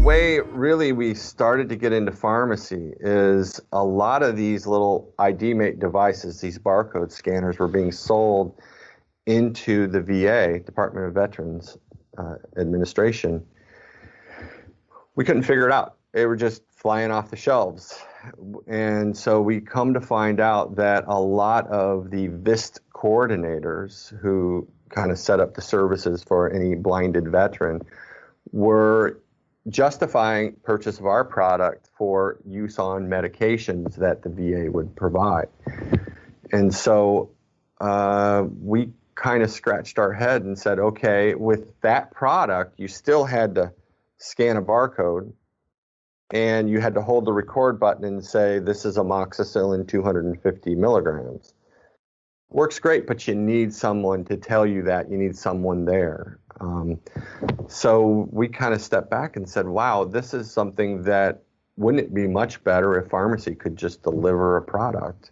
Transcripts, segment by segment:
way really we started to get into pharmacy is a lot of these little ID-mate devices, these barcode scanners, were being sold into the VA, Department of Veterans Administration. We couldn't figure it out. They were just flying off the shelves. And so we come to find out that a lot of the VIST coordinators who kind of set up the services for any blinded veteran were justifying purchase of our product for use on medications that the VA would provide. And so we kind of scratched our head and said, okay, with that product, you still had to scan a barcode and you had to hold the record button and say, this is amoxicillin 250 milligrams. Works great, but you need someone to tell you that. You need someone there. So we kind of stepped back and said, wow, this is something that wouldn't it be much better if pharmacy could just deliver a product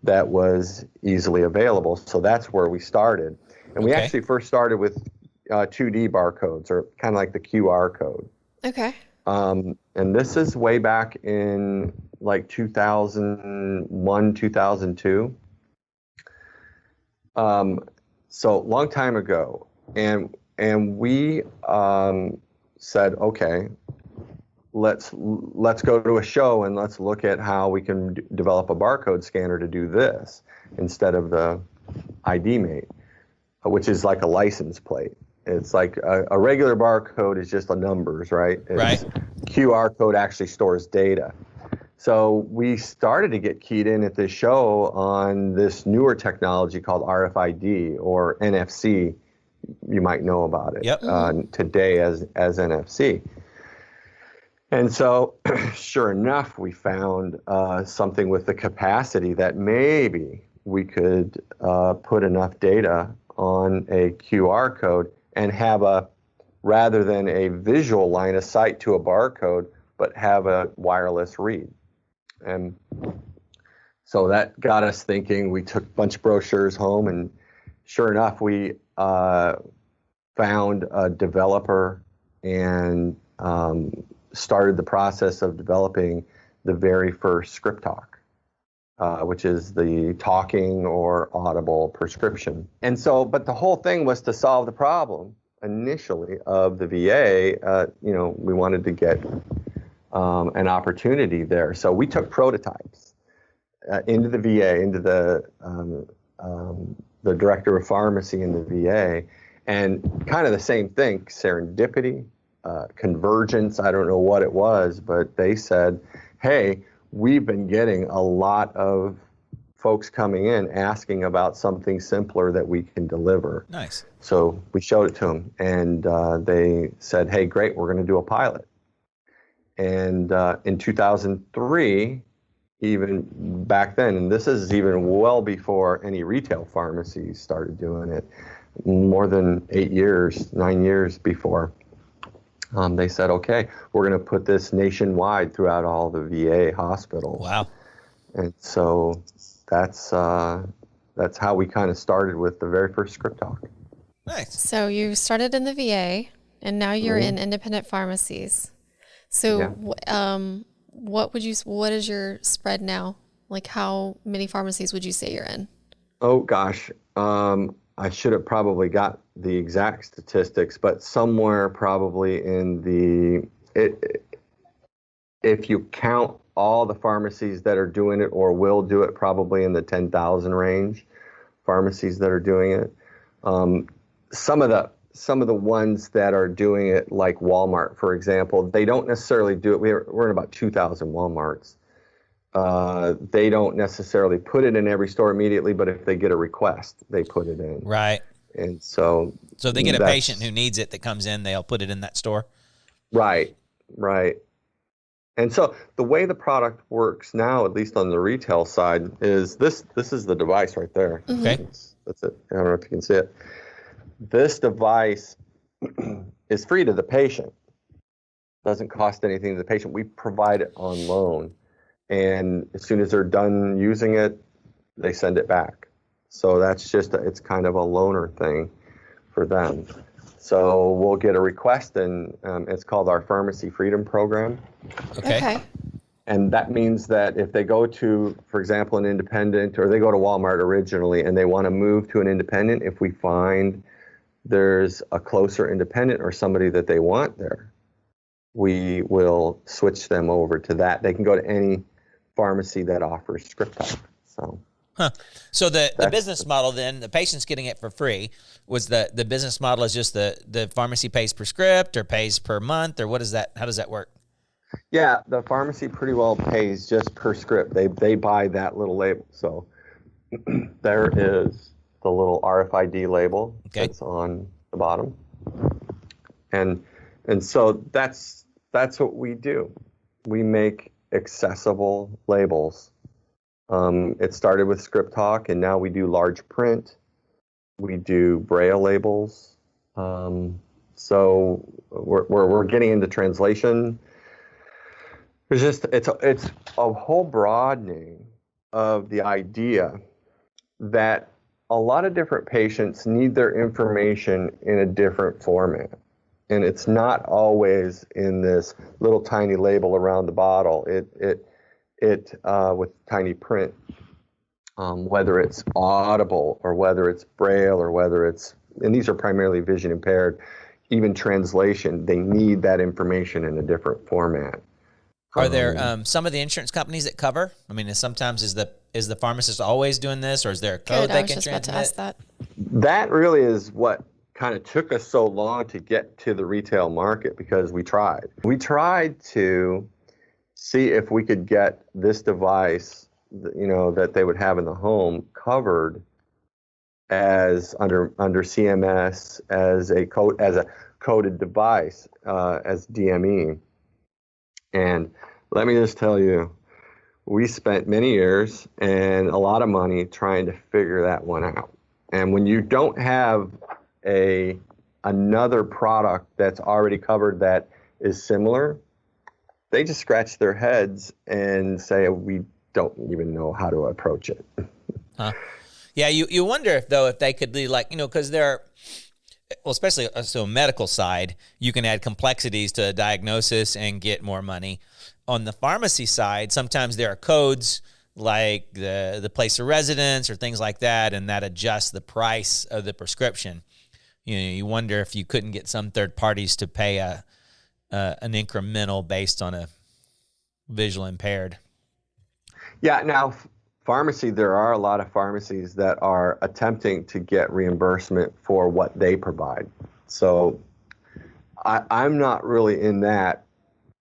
that was easily available? So that's where we started. And we actually first started with 2D barcodes, or kind of like the QR code. Okay. And this is way back in like 2001, 2002. So long time ago. And we said, okay, let's go to a show and let's look at how we can develop a barcode scanner to do this instead of the ID-mate, which is like a license plate. It's like a regular barcode is just the numbers, right? Right. QR code actually stores data. So we started to get keyed in at this show on this newer technology called RFID or NFC. You might know about it today as NFC. And so sure enough, we found something with the capacity that maybe we could put enough data on a QR code and have rather than a visual line of sight to a barcode, but have a wireless read. And so that got us thinking. We took a bunch of brochures home, and sure enough, we found a developer and started the process of developing the very first ScriptTalk, which is the talking or audible prescription. And so, but the whole thing was to solve the problem initially of the VA. We wanted to get an opportunity there. So we took prototypes into the VA, into the director of pharmacy in the VA, and kind of the same thing, serendipity, convergence, I don't know what it was, but they said, hey, we've been getting a lot of folks coming in asking about something simpler that we can deliver. Nice. So we showed it to them, and they said, hey, great, we're going to do a pilot. And in 2003, even back then, and this is even well before any retail pharmacies started doing it, more than 9 years before, they said, okay, we're going to put this nationwide throughout all the VA hospitals. Wow. And so that's how we kind of started with the very first ScriptTalk. Nice. So you started in the VA, and now you're in independent pharmacies. So what is your spread now? Like, how many pharmacies would you say you're in? Oh, gosh. I should have probably got the exact statistics, but somewhere probably in if you count all the pharmacies that are doing it or will do it, probably in the 10,000 range, pharmacies that are doing it. Some of the ones that are doing it, like Walmart, for example, they don't necessarily do it. We're in about 2,000 Walmarts. They don't necessarily put it in every store immediately, but if they get a request, they put it in. Right. And so if they get a patient who needs it that comes in, they'll put it in that store. Right. And so the way the product works now, at least on the retail side, is this is the device right there. Okay. That's it. I don't know if you can see it. This device is free to the patient. Doesn't cost anything to the patient. We provide it on loan. And as soon as they're done using it, they send it back. So that's it's kind of a loaner thing for them. So we'll get a request, and it's called our Pharmacy Freedom Program. Okay. And that means that if they go to, for example, an independent, or they go to Walmart originally and they want to move to an independent, if we find there's a closer independent or somebody that they want there, we will switch them over to that. They can go to any pharmacy that offers ScriptTalk. So the business model then, the patient's getting it for free. Was the business model is just the pharmacy pays per script or pays per month, or what is that? How does that work? Yeah, the pharmacy pretty well pays just per script. They buy that little label. So there is the little RFID label that's on the bottom. And so that's what we do. We make accessible labels. It started with ScriptTalk, and now we do large print. We do Braille labels. So we're getting into translation. It's a whole broadening of the idea that a lot of different patients need their information in a different format. And it's not always in this little tiny label around the bottle. It with tiny print, whether it's audible or whether it's Braille or whether it's, and these are primarily vision impaired, even translation, they need that information in a different format. Are there some of the insurance companies that cover? I mean, sometimes is the pharmacist always doing this, or is there a code they can transmit? I was just about to ask that. That really is what kind of took us so long to get to the retail market, because we tried. We tried to see if we could get this device, that they would have in the home covered as under CMS as a coded device, as DME. And let me just tell you, we spent many years and a lot of money trying to figure that one out. And when you don't have another product that's already covered that is similar, they just scratch their heads and say, we don't even know how to approach it. Yeah, you wonder if they could be like, because especially so medical side, you can add complexities to a diagnosis and get more money. On the pharmacy side, sometimes there are codes like the place of residence or things like that, and that adjusts the price of the prescription. You wonder if you couldn't get some third parties to pay an incremental based on a visual impaired. Yeah, now pharmacy, there are a lot of pharmacies that are attempting to get reimbursement for what they provide. So I'm not really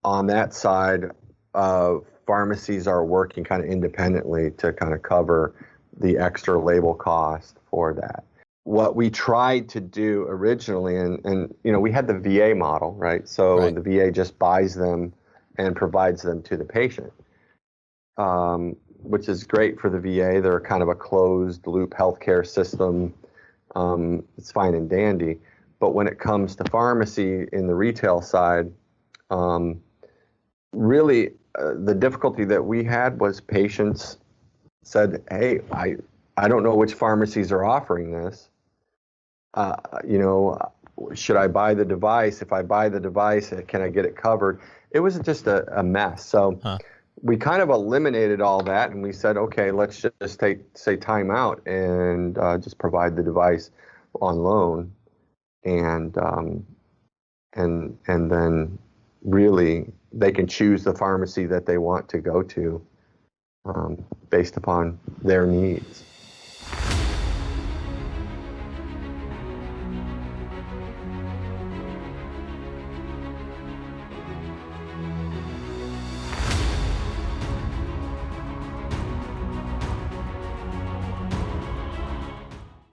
on that side of pharmacies are working kind of independently to kind of cover the extra label cost for that. What we tried to do originally, and we had the VA model, right? So the VA just buys them and provides them to the patient, which is great for the VA. They're kind of a closed loop healthcare system. It's fine and dandy. But when it comes to pharmacy in the retail side, really the difficulty that we had was patients said, hey, I don't know which pharmacies are offering this. Should I buy the device? If I buy the device, can I get it covered? It was just a mess. So we kind of eliminated all that, and we said, okay, let's just say time out and just provide the device on loan, and then really they can choose the pharmacy that they want to go to based upon their needs.